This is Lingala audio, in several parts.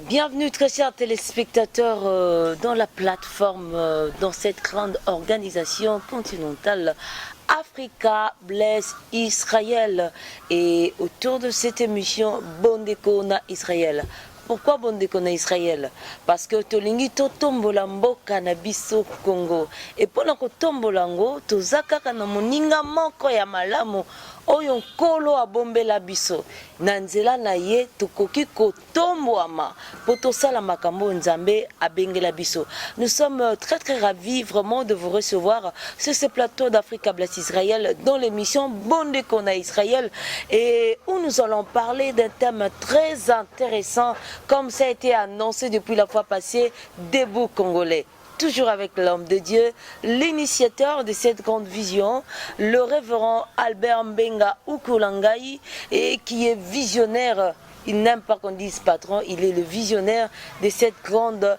Bienvenue très chers téléspectateurs dans la plateforme, dans cette grande organisation continentale Africa Bless Israël. Et autour de cette émission, Bondekona Israël. Pourquoi Bondekona Israël? Parce que tolingi to tombolambo kanabiso Congo. Et pendant que tombolango, to zakaka na moninga moko ya malamu. Oyo nkolo abombela biso na nzela na ye tokoki kotombwama po tosala makambo nzambe abengela biso. Nous sommes très ravis vraiment de vous recevoir sur ce plateau d'Africa Bless Israël dans l'émission Bondekona Israël, et où nous allons parler d'un thème très intéressant comme ça a été annoncé depuis la fois passée, debout congolais. Toujours avec l'homme de Dieu, l'initiateur de cette grande vision, le révérend Albert Mbenga Ukulangai, et qui est visionnaire. Il n'aime pas qu'on dise patron, il est le visionnaire de cette grande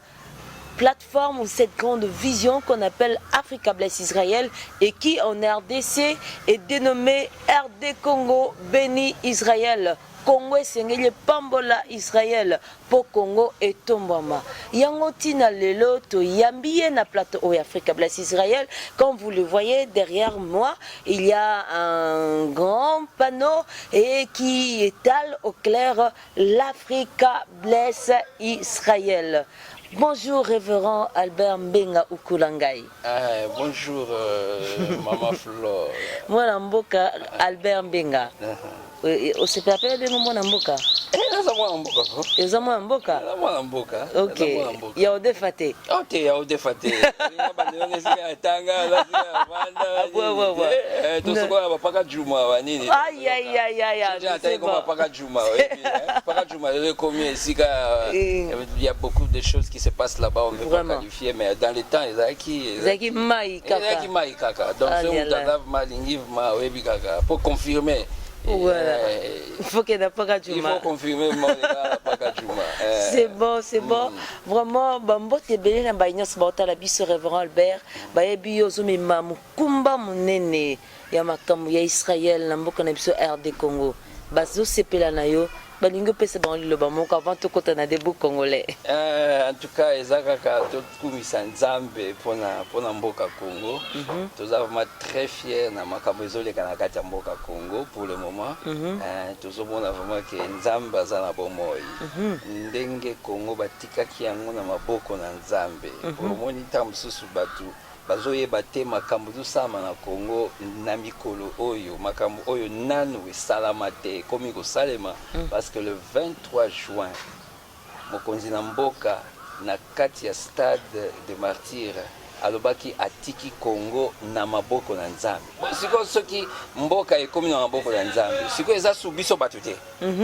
plateforme ou cette grande vision qu'on appelle Africa Bless Israël, et qui en RDC est dénommée RD Congo Béni Israël. Congo esengeli pambola Israël pour Congo et tombama. Yango tina lelo to yambiye na plateau o Africa Bless Israël. Comme vous le voyez derrière moi, il y a un grand panneau et qui étale au clair l'Africa Bless Israël. Bonjour révérend Albert Mbenga Ukulangai. Bonjour Maman Flore. Moi Namboka Albert Mbenga. On se peut appeler de mon Namboka. Ils ont moins Mboka. Ok. Il y a des fêtes. Ok, il y a des fêtes. Il y a beaucoup de choses qui se passent là-bas, on ne peut pas qualifier, mais dans les temps, ils ont qui Maïkaka. Donc, pour confirmer. Voilà. Il faut qu'il n'y ait pas de Il faut confirmer c'est bon, c'est bon. Vraiment, Bambote Belé na Baïnos Bota la biso révérend Albert, Bayebi Yozomi Mamu Kumba Munene, Yamakamu ya Israël, Namboka na biso RD Congo. Bazo sepela na yo. Balingo pesa bango le bamoko avant to kota na debout congolais. En tout cas, ezakaka to kumisa nzambe pona mboka Congo. Nous sommes très fiers na makambo ezoleka na kati ya mboka Congo pour le moment. Tozomona vraiment que nzambe azana bomoi. Ndenge Congo batikaki yango na maboko na nzambe. Omoni tamususu batu bazoyeba te makambo tosama na Congo na mikolo oyo makambo oyo nanu esalama te komi kosalema parce que le 23 juin mokonzi na mboka na kati ya stade de martyr alobaki atiki Congo na maboko na nzambe. Siko soki mboka ekomi na maboko na nzambe siko eza su biso batu te.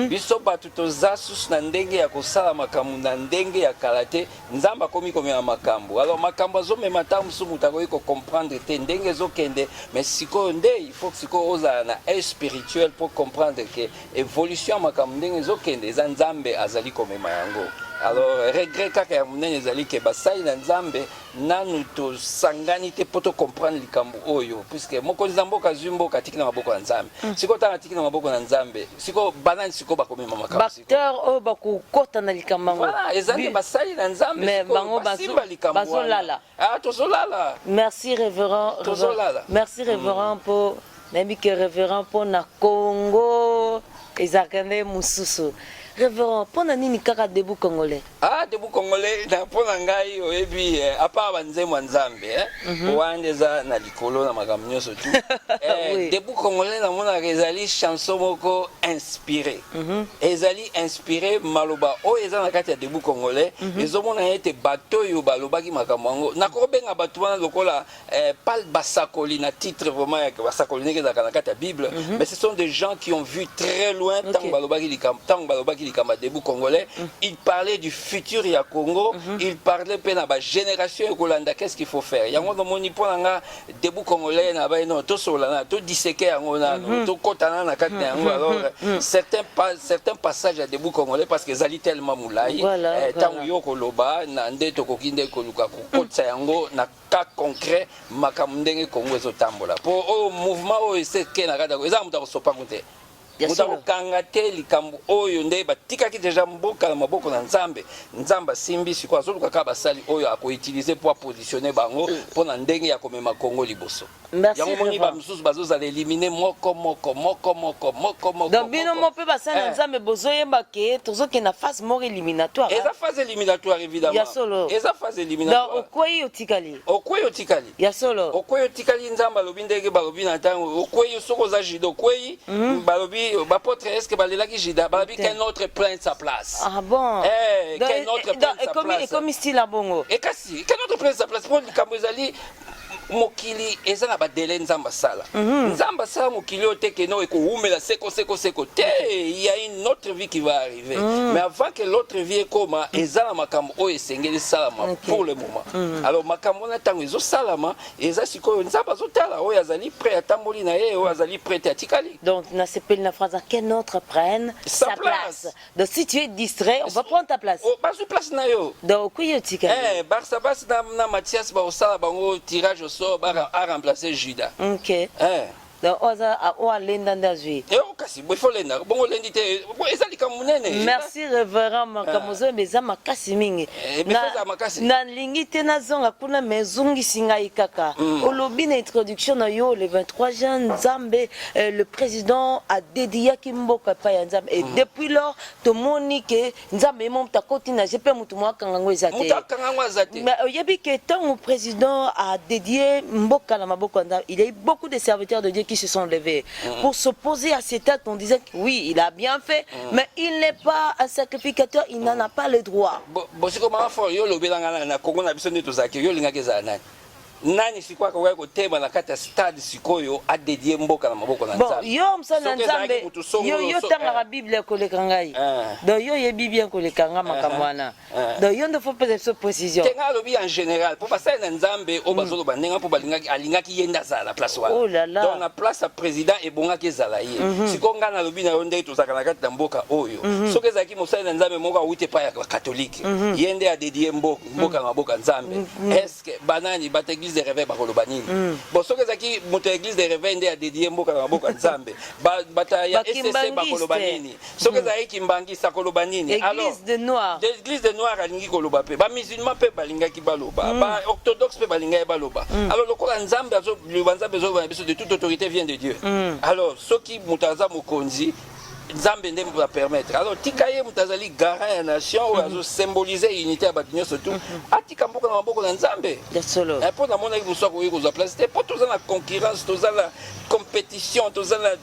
Biso batu toza susu na ndenge ya kosala makambo na ndenge ya kalate nzamba komi na makambo. Alors makambo azomema ta musu mutakoki ko comprendre te ndenge ezokende, mais siko nde il faut que siko oza na aide spirituel pour comprendre que évolution makambo ndenge ezokende eza nzambe azali komema yango. Alors regret kaka ya munene ezali ke basali na nzambe nanu to sangani te poto comprendre likambo oyo, puisque mokonzi na mboka zumbo katiki na maboko na nzambe. Siko tanga tiki na maboko na nzambe siko banani siko bakomema makambo siko Bacteur o bakukota na likambo. Voilà, ezali basali na nzambe mais bango basimba likambo bazolala. Ah tozolala. Merci révérend. Merci révérend pour nabi que révérend pour na Congo ezakane mususu. Révérend, pona nini kaka debout congolais? Ah, debout congolais, na pona ngai oyebi à part banzembo nzambe wandeza na likolo na makambo nyonso tu. Debout congolais na mona ezali chanson moko inspiré. Ezali inspiré maloba o eza na kati ya debout congolais, ezomona ete bato yo balobaki makambo ngo. Na ko benga bato wana lokola Paul Basakoli na titre vraiment ya Basakoli neke na kati ya Bible, mais ce sont des gens qui ont vu très loin tant balobaki likambo, tant balobaki debout congolais. Il parlait du futur ya Congo, il parlait pe na ba génération ekolanda qu'est-ce qu'il faut faire. Yango no moni ponanga debout congolais na ba no to solana to disséquer yango na to kotana na kati yango. Alors certains passages à debout congolais parce que zali tellement moulai tant yo koloba na nde to kokinde koluka ko kotsa yango na cas concret makambo ndenge Congo ezotambola. Pour au mouvement o ese ke na kata eza muta ko sopa kote. muta kokanga te likambo oyo nde batikaki deja mboka na maboko na nzambe asimbi sikoyo azoluka kaka basali oyo akoutilize po apositionne bango mpo na ndenge ya komema kongo liboso yango moni bamosusu bazozala elimine moko donc bino mo mpe basali na nzambe bozoyeba ke tozokenda phase moko éliminatoire eza phase éliminatoire évidemment ya solo eza phase éliminatoire donc okwei otikali ya solo okwei otikali nzambe alobi ndenge balobi na ntango okwei soki oza juda okwei balobi bapotre eske balelaki juda balobi qu'un autre prenne sa place. Ah bon? Qu'un autre prenne sa place. Et comme style à bongo. Et kasi, qu'un autre prenne sa place. Pour le Kamuzali, mokili eza na badele nzamba sala. Nzamba sala mokili oteke no ekoumela seko te. Il y a une autre vie qui va arriver. Mais avant que l'autre vie ekoma, eza na makambo oyo esengeli salama pour le moment. Alors makambo na tango ezo salama, eza sikoyo nzamba zotala oyo azali prêt atamboli na ye oyo azali prêt atikali. Donc na sepeli na phrase qu'un autre prenne sa place. Donc si tu es distrait, on va prendre ta place. Oh, basu place na yo. Donc kuyo tikali. Barsabas na Mathias ba osala bango tirage au sort a remplacé Judas. OK. Donc merci révérend Makamozo meza makasi mingi na lingi te nazonga kuna mezungi singa ikaka olobi na introduction na yo le 23 juin Nzambe le président a dédié Kimboka pa ya Nzambe et depuis lors tomoni ke Nzambe mon takoti na jepe mutu mwaka ngango ezate mais yebi ke tant le président a dédié Mboka na maboko Nzambe il y a eu beaucoup de serviteurs de Dieu qui se sont levés pour s'opposer à cet acte. On disait que oui, il a bien fait, mais il n'est pas un sacrificateur, il n'en a pas le droit. Nani sikuwa kwa kutema na kata stade sikoyo adedie mboka na maboko na nzambe. Bon, yo msana nzambe, yo tanga la Bible koleka ngai. Donc yo ye Bible koleka nga makamwana. Donc yo ndofo pesa so précision. Tenga lobi en général, pour passer na nzambe o bazolo banenga po balingaki alingaki yenda za la place wa. Oh là là. Donc na place à président et bonga ke zala ye. Sikonga na lobi na yonde tozaka na kata mboka oyo. Soke zaki mosala na nzambe moko awite pa ya catholique. Yende adedie mboka na maboko nzambe. Est-ce que banani bategi de réveil bakoloba nini bon soki ezaki moto ya église de réveil nde adedie mboka na maboko ya nzambe bata ya SSC bakoloba nini soki ezalaki kimbangisa akoloba nini église de noir alingi koloba mpe bamusulman mpe balingaki baloba baorthodoxe mpe balingaki baloba alors lokola nzambe azoloba na biso de toute autorité vient de Dieu alors soki moto aza mokonzi Nzambe ndembo va permettre. Alors tikaye mutazali garant ya nation ou azo symboliser unité ya batunyo surtout. Atika mboka na maboko na Nzambe. Solo. Et pour na mona ki musoko yiko za place te pour tous la concurrence, tous la compétition, tous la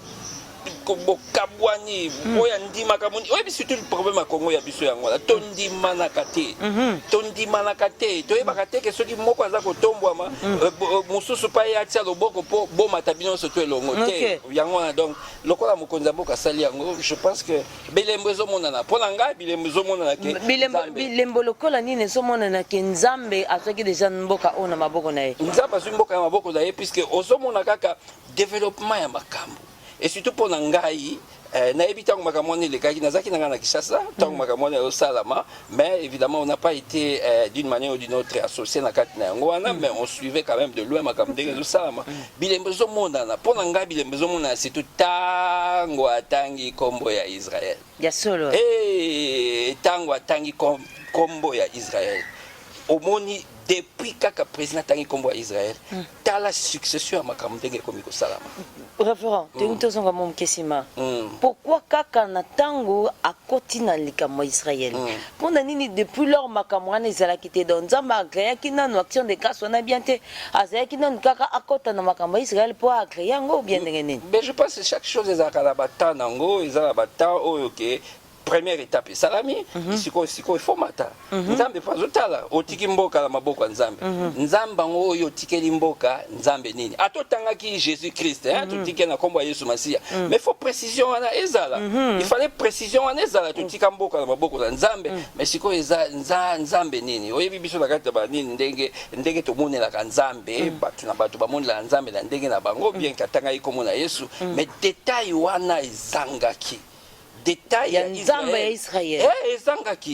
kabwani oya ndima kamuni oyebi surtout le problème à Congo ya biso yango la tondima na kate toyebaka te ke soki moko aza kotombwama mosusu pa ye atia loboko po bomata bino surtout elongo te yango wana donc lokola mokonzi ya mboka asali yango je pense que bilembo ezomonana mpo na ngai bilembo ezomonana ke bilembo lokola nini ezomonana ke Nzambe azwaki deja mboka oyo na maboko na ye Nzambe azwi mboka na maboko na ye puisque ozomona kaka développement ya makambo. Et surtout pour Nangaï, nayebi tango makamoni lekaki nazaki nanga na Kinshasa tango makamoni au Salama, mais évidemment on n'a pas été d'une manière ou d'une autre associé na kati na yango wana, mais on suivait quand même de loin makamdenge au Salama. Bilembezo mondana pour Nanga bilembezo mondana c'est tout tango atangi kombo ya Israël. Ya solo. Eh tango atangi kombo ya Israël. Omoni depuis kaka président tangi kombo ya Israël, ta la succession à makamdenge komiko Salama. Référent, tu mon kesima. Pourquoi kaka na tango a koti na likamo Israël? Pour nini depuis leur makamwana ezala kité dans Nzamba agréa ki na action de grâce on a bien té azaya ki na kaka akota na makamo Israël pour agréa ngo bien ngene. Mais je pense que chaque chose ezala la bata nango ezala bata oyo ke première étape salami siko il mata Nzambe pazotala otiki mboka la maboko Nzambe Nzamba ngo yo tikeli mboka Nzambe nini atotangaki Jésus Christ totiki na kombo ya Yesu Masia mais faut précision wana ezala il fallait précision wana ezala totika mboka la maboko la Nzambe mais siko Nzambe nini oyebi biso na kati ba nini ndenge to monela ka Nzambe batu na batu ba monela Nzambe na ndenge na bango bien katanga ikomona Yesu mais détail wana ezangaki détail ya nzambe ya Israël.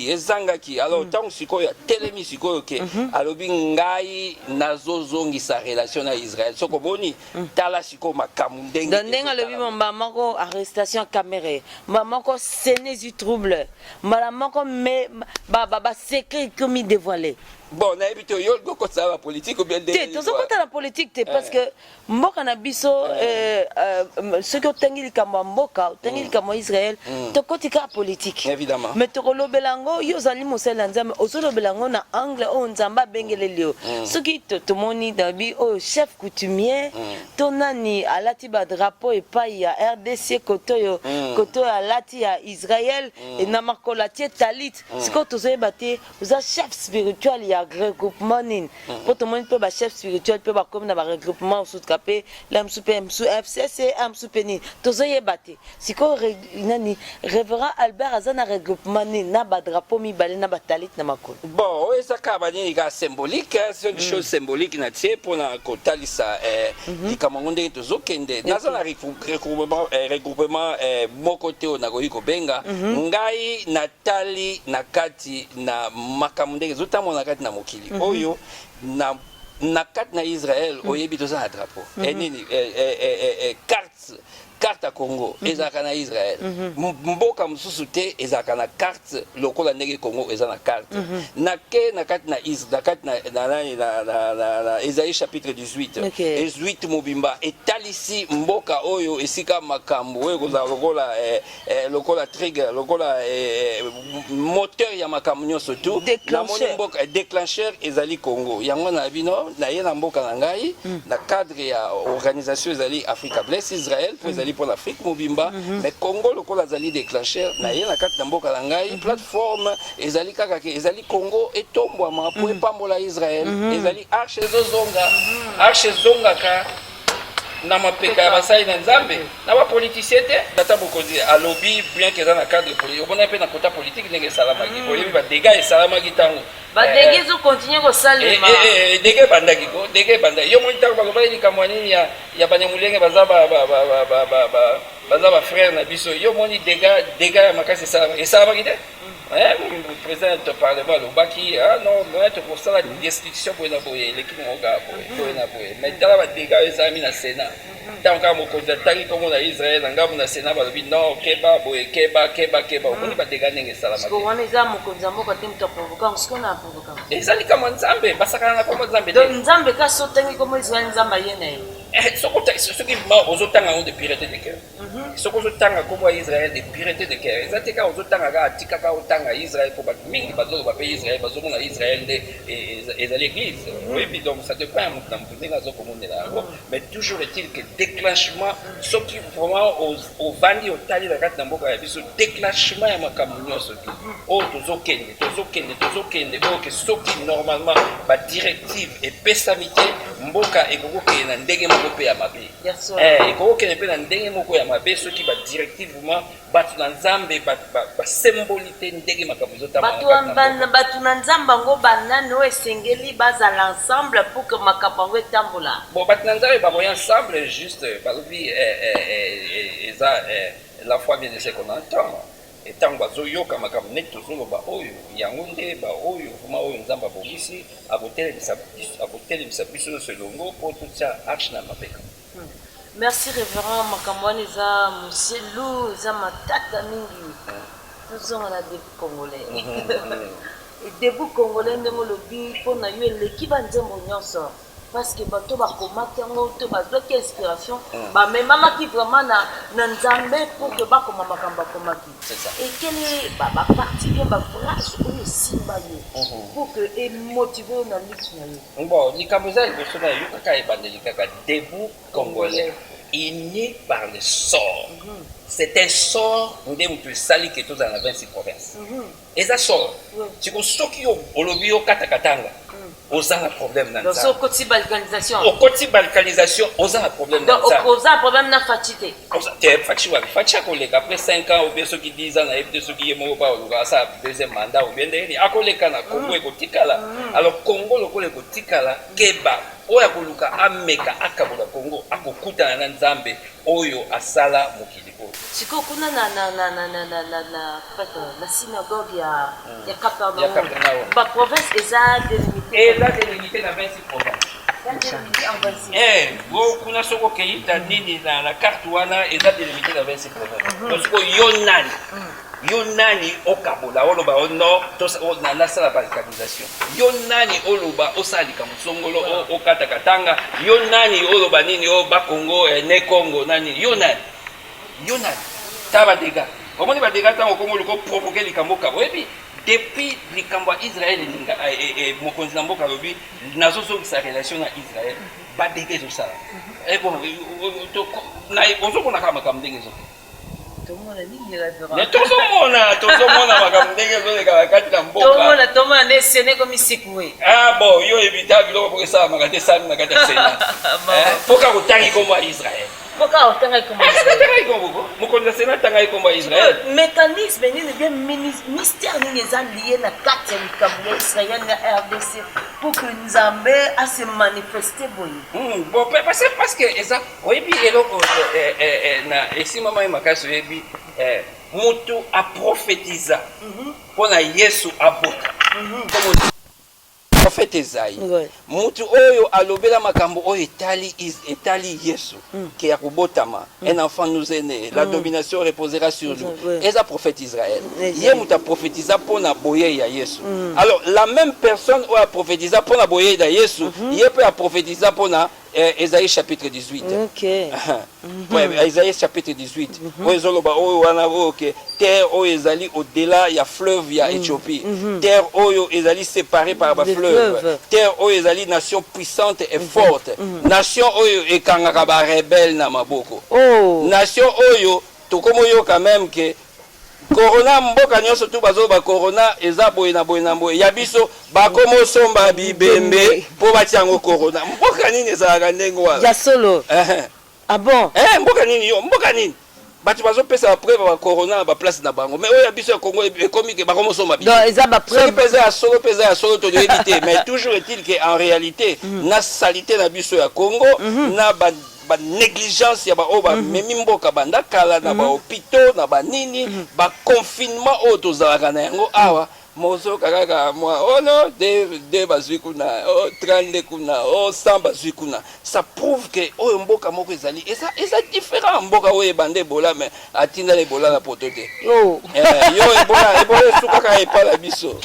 ezangaki alors tant sikoyo telemi sikoyo ke alobi ngai nazozongisa relation na Israël soko boni tala siko makamu ndenge ndenge alobi mama moko arrestation caméra mama moko sénési trouble mala moko me ba secret comme dévoilé. Bon, on a évité la politique ou bien des. Tu sais la politique, parce que mboka na biso, ceux qui ont tengi le mboka, tengi le Israël, tu kotika politique. Évidemment. Mais tu lo belango, yo zali mosel nzambe, ozo belango na angle o nzamba bengele lio. Ceux qui te moni dabi o chef coutumier, tonani alati ba drapeau et pas ya RDC kotoyo, kotoyo alati ya Israël et na makolati talit. C'est quand tu bate, vous êtes chef spirituel ya regroupement nin pour tout le monde peut ba chef spirituel peut ba comme na ba regroupement sous capé l'am super sous FCC am super ni to zoye baté si ko nani révérend Albert azana regroupement nin na ba drapeau mi balé na ba talit na makolo. Bon ça ka ba ni ga symbolique c'est une chose symbolique na tie pour na kotalisa likamangonde to zokende nazana regroupement mokote na ko benga ngai natali na kati na makamundeke zotamo na kati na mokili oyo na kati na Israël oyebi toza na drapeau nini carte à Congo ezaka na Israël mboka mususu te ezaka na carte lokola ndenge Congo eza na carte na kati na Isaïe chapitre 18 18 mobimba etalisi mboka oyo esika makambo oyo kozala lokola trigger lokola moteur ya makambo nyonso tu na moni mboka déclencheur ezali Congo yango na bino na ye na mboka na ngai na cadre ya organisation ezali Africa Bless Israël pour l'Afrique mobimba mais Congo lokola zali déclencheur na ye na kati na mboka na ngai plateforme ezali kaka ke ezali Congo etombwama po epambola Israël ezali arche zonga ka na mapeka ya basali na nzambe na ba politicien te data bokozi alobi bien que dans le cadre politique on a pe na kota politique ndenge salamaki boyebi ba dégâts esalamaki tango ba dégâts zo continuer ko salema dégâts bandaki ko dégâts bandaki yo moni tango ba likamwa nini ya banyamulenge baza ba frère na biso yo moni dégâts ya makasi esalamaki te le président du Parlement, le Baki, non, pour ça, la destitution pour l'équipe mais dans la dégâts, ils ont mis le Sénat. Tant qu'on a comme on a Israël, on a Sénat, on a dit non, Keba, on va dégager ça. Parce qu'on est à mon conzamo quand tu as provoqué, ce qu'on a provoqué. Et ça, comme un Zambé, parce qu'on a comme un Zambé. Donc, Zambé, quand sauté comme Israël, Zambayene. Ce qui m'a aux autres temps de pureté de cœur. Ce qu'on a comme Israël de pureté de cœur. Ils ont été aux autres temps à Tikaka, autant à Israël pour battre Ming, Bazo, va payer Israël, Bazo, à Israël et à l'église. Oui, puis donc ça dépend de la mais toujours est-il que déclenchement, ce qui vraiment au Vandi, au Tali, la Gat Namboka, ce déclenchement à ma camunion, ce qui, oh, Tozokende, oh, que ce qui normalement, ma directive et pessamité, Mboka et Gogo qui est un dégué moko ya mabe. Et Gogo qui est un dégué moko ya mabe, ce qui va directivement battre dans Zambé, ba symbolité ndenge makabuzo ta. Batu na Nzamba ngo banano esengeli baza l'ensemble pour que makapango tambola. Bon, batu na Nzamba ba voyant ensemble juste parce que la foi vient de ce qu'on entend. Et tant que vous avez makambo net toujours ba oyo yango nde ba oyo vraiment oyo Nzamba bongisi abotel biso selongo pour tout ça arche na mapeka. Merci révérend makambo eza monsieur Lou za matata mingi. Nous sommes à la début congolais. Et début congolais ndemo lobi pona yo l'équipe nzembo nyonso. Parce que bato bakomaki yango to bazwaki inspiration bamemama ki vraiment na nzambe pour que bakoma makambo akomaki et quelle est baparti bien baphrase oyo esimba yo pour que emotive oyo na mix na yo bon likambo eza liboso na yo kaka ebandeli kaka debout congolais uni par le sort c'est un sort nde moto esali ke tozala na 26 provinces eza sort siko soki olobi yo katakatanga oza na problème na nzambe. Donc au balkanisation. Au côté balkanisation, oza na problème na nzambe. Donc oza problème na fatité. Te fachi wa fachi akoleka après 5 ans ou bien ceux qui 10 ans na ebte ceux qui yemo ba oluka ça deuxième mandat ou bien ndeni akoleka na Congo ekotikala. Alors Congo lokole ekotikala keba oya koluka ameka akabola Congo akokutana na nzambe oyo asala mokili ko. sikoyo kuna na synagogue ya Capernaum baprovince eza délimité na 26 provinces. Kuna soko okei nini na carte wana eza délimité na 26 provinces. Sikoyo yo nani okabola oloba ono nasala balkanisation, yo nani oloba osalika mosongolo okataka tanga, yo nani oloba nini o bakongo ne Congo nani, yo nani ta badega omoni badega ntango kongo liko provoke likambo kabo epi depuis likambo ya Israel mokonzi na mboka alobi nazozongisa relation na Israel badega ezosala ozokonaka makambo ndenge ezo tozomona makambo ndenge ezoleka kati na mboka tomona nde sene komi sikue bon yo ebita biloko moko esalamaka te sami na kati ya sena mpoka kotangi kombo ya Israel mokonzi asena atanga ekombo ya Israel mécanisme nini bien mystère nini eza lié na kati ya likambo ya Israel na RDC pour que Nzambe ase manifeste boye bon parce que eza oyebi eloko na esimama ye makasi oyebi mutu aprofetiza mpona Yesu abota prophète Esaïe mutu oyo alobela makambo oyo etali Yesu qui a kubotama un enfant nous est né, la domination reposera sur lui. Eza prophète Israël ye mutu a prophétisa pona boye ya Yesu. Alors la même personne oyo a prophétisa pona boye ya Yesu ye peut a prophétisa pona Esaïe chapitre 18. Esaïe chapitre 18. Oezoloba oyo wana oke terre oyo ezali au-delà ya fleuve ya Éthiopie. Terre oyo ezali séparée par ba fleuve. Terre oyo ezali nation puissante et forte. Nation oyo ekangaka ba rebelle na maboko. Nation oyo tokomoyo quand même que corona mboka nyonso tu bazoba corona eza boye na boye ya biso bakomo somba bibembe po batiango corona mboka nini ezalaka ndenge wana ya solo ah bon mboka nini batu bazopesa bapreuve ba corona ba place na bango mais oyo ya biso ya Congo ekomi ke bakomo somba bibembe donc eza ba preuve pesa ya solo to éviter mais toujours est-il que en réalité na salité na biso ya Congo na ba négligence ya ba oba memi mboka banda kala na ba hôpitaux na ba nini ba confinement o tozalaka na yango awa mozo kaka moi oh non de bazui kuna 30 kuna 100 bazui kuna ça prouve que o mboka moko ezali eza différent mboka o ebande bola mais atinda le bola na potote yo ebola suka ka epala biso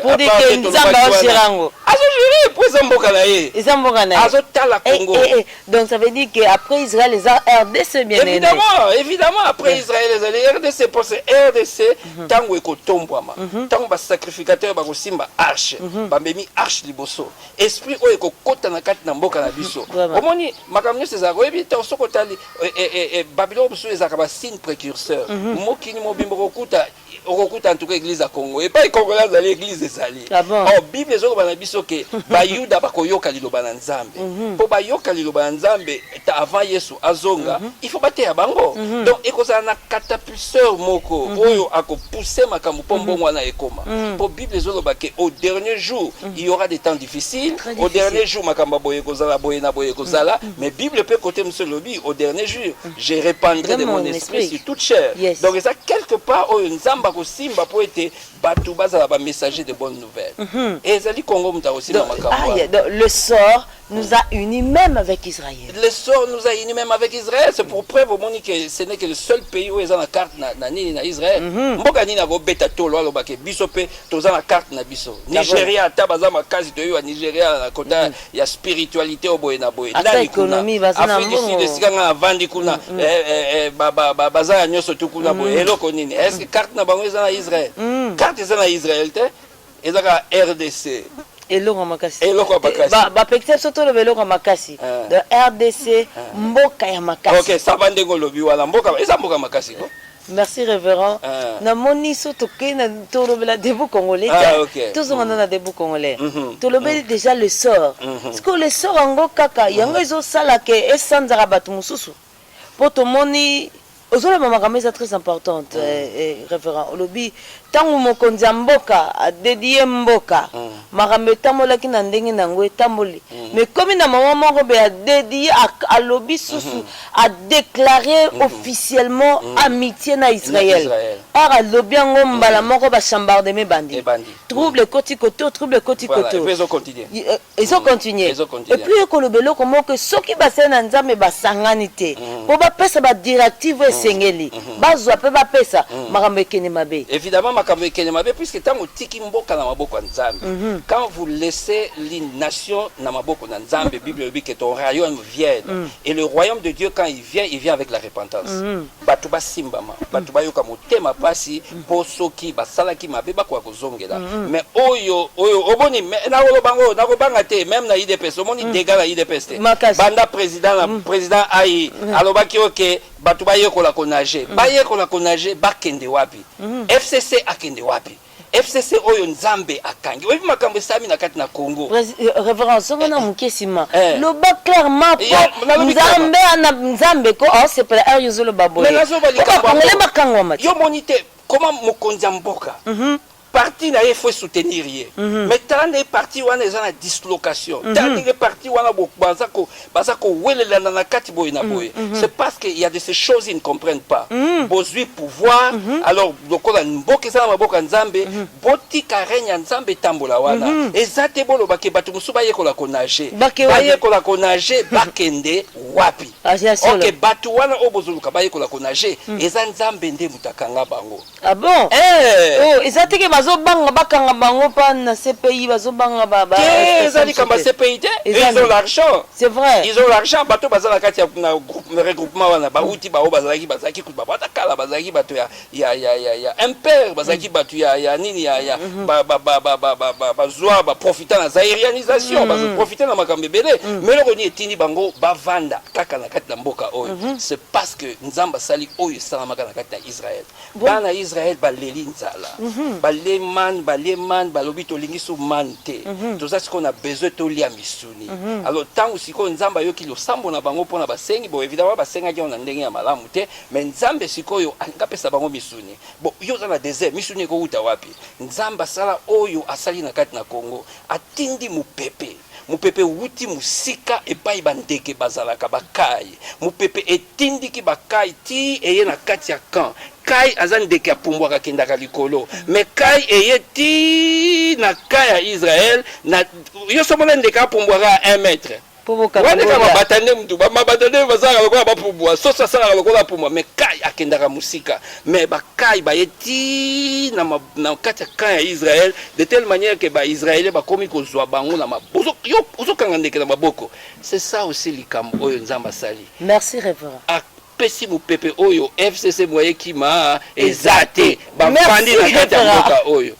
pour dire que nzamba oshirango azo gérer pour mboka na ye azo tala Congo donc ça veut dire que après Israël les RDC bien évidemment après Israël les RDC pour ce RDC tango ekotombwama tango sacrificateur bakosimba arche bambemi arche liboso esprit oyo ekokota na kati na mboka na biso omoni makambo nyonso ezalaka oyebi ta soko otali Babylone mosusu ezalaka basigne précurseur mokili mobimba okokuta en tout cas église ya Congo epai Congo azali église ezali bible ezoloba na biso ke bayuda bakoyoka liloba na Nzambe mpo bayoka liloba na Nzambe avant Yesu azonga il faut bateya bango donc ekozala na catapulseur moko oyo akopousse makambo mpo mbongo wana ekoma pour Bible ezoloba ke au dernier jour il y aura des temps difficiles au dernier jour makamba boye kozala boye na boye kozala mais Bible peut côté monsieur lobi au dernier jour je répandrai de mon esprit sur toute chair donc ça quelque part oyo Nzamba ko simba po ete batu bazala ba messager de bonnes nouvelles et ezali Congo muta aussi na makamba le sort nous a unis même avec Israël. Le sort nous a unis même avec Israël. C'est pour preuve au monde que ce n'est que le seul pays où ils ont la carte na Israël. Mboka ni na go beta tolo alo bake biso pe toza la carte na biso. Nigeria tabaza makazi to yo Nigeria na kota ya spiritualité oboye na boye. La économie bazana mbongo. Afrique du Sud sikanga vandi kuna baza nyoso tu kuna boye eloko nini. Est-ce que carte na bango eza na Israël? Carte eza na Israël te ezaka RDC. eloko makasi ba pekite soto le eloko makasi de RDC mboka ya makasi OK ça va ndengo lobi wala mboka eza mboka makasi ko merci révérend na moni soto ke na tolobela debout congolais tous on a debout congolais tolobeli déjà le sort parce que le sort ngo kaka yango ezo sala ke esanzaka batu mususu po to moni Ozole makambo eza très importante référent olobi tango mokonzi ya mboka adedie mboka makambo etambolaki na ndenge nango etamboli mais komi na mama moko be adedie alobi susu adéclaré officiellement amitié na Israël or alobi yango mbala moko bachambardeme bandi trouble koti koto trouble koti koto ils ont continué et puis ekolobelo komo que soki basé na nzambe basangani te po bapesa ba directive esengeli bazwa pe bapesa makambo ekene mabe évidemment makambo ekene mabe puisque tango tiki mboka na maboko ya nzambe quand vous laissez les nations na maboko na nzambe Bible dit que ton royaume vienne et le royaume de Dieu quand il vient avec la repentance batu basimbama batu bayoka motema pasi po soki basalaki mabe bakwa kozongela mais oyo oboni na bango na kobanga te même na IDPS omoni dégâts na IDPS te banda président ai alobaki oke batu bayekola konager bayekola konager bakende wapi FCC akende wapi FCC oyo nzambe akangi oyebi makambo esami na kati na Congo référence songo na mukesima loba clairement po nzambe ko c'est pas air yozolo baboye ngole bakangwa mati yo monite comment mokonzi mboka parti na il faut soutenir mais tant les partis wana eza na dislocation tant les partis wana bazako welela na kati boy na boy c'est parce que il y a de ces choses ils ne comprennent pas bozui pouvoir alors lokola mboka eza na maboka nzambe botika renya nzambe tambola wana ezate bolo bake batu musuba yekola konager bayekola konager bakende wapi OK batu wana obozuluka bayekola konager eza nzambe nde mutakanga bango ah bon oh ezate ke bazobanga bakanga bango pa na CPI bazobanga baba ezali kamba CPI ils ont l'argent c'est vrai ils ont l'argent bato bazala kati na regroupement wana ba uti ba bazaki kuba bata kala bazaki bato ya impère bazaki bato ya nini ya bazwa ba profiter na zairianisation ba profiter na makambe belé mais loko ni etini bango bavanda kaka na kati na mboka oyo c'est parce que nzamba sali oyo sala makana kati na Israël bana Israël baleli nzala baleman balobi tolingi so mante tout ça ce qu'on a besoin to lia misuni alors tant aussi ko nzamba yoki lo sambo na bango pona basengi bo évidemment basenga ki on ndenge ya malamu te mais nzambe sikoyo angapesa bango misuni bo yo za na désert misuni ko uta wapi nzamba sala oyo asali na kati na Congo atindi mupepe wuti musika epai bandeke bazalaka bakai mupepe etindi ki bakai ti eye na kati ya camp kai azan deke apumbwaka kendaka likolo mais kai eye ti na kai ya Israël na yo somona ndeke apumbwaka 1 mètre wane kama batande mtu babatande bazala lokola bapumbwa sosa sala lokola pumbwa mais kai akendaka musika mais bakai bayeti na kati ya kai ya Israël de telle manière que ba Israélien bakomi kozwa bango na mabozo yo uzokanga ndeke na maboko c'est ça aussi likambo oyo nzamba sali merci révérend pesi mupepe oyo FCC moye kima ezate bafandi na kati ya mboka oyo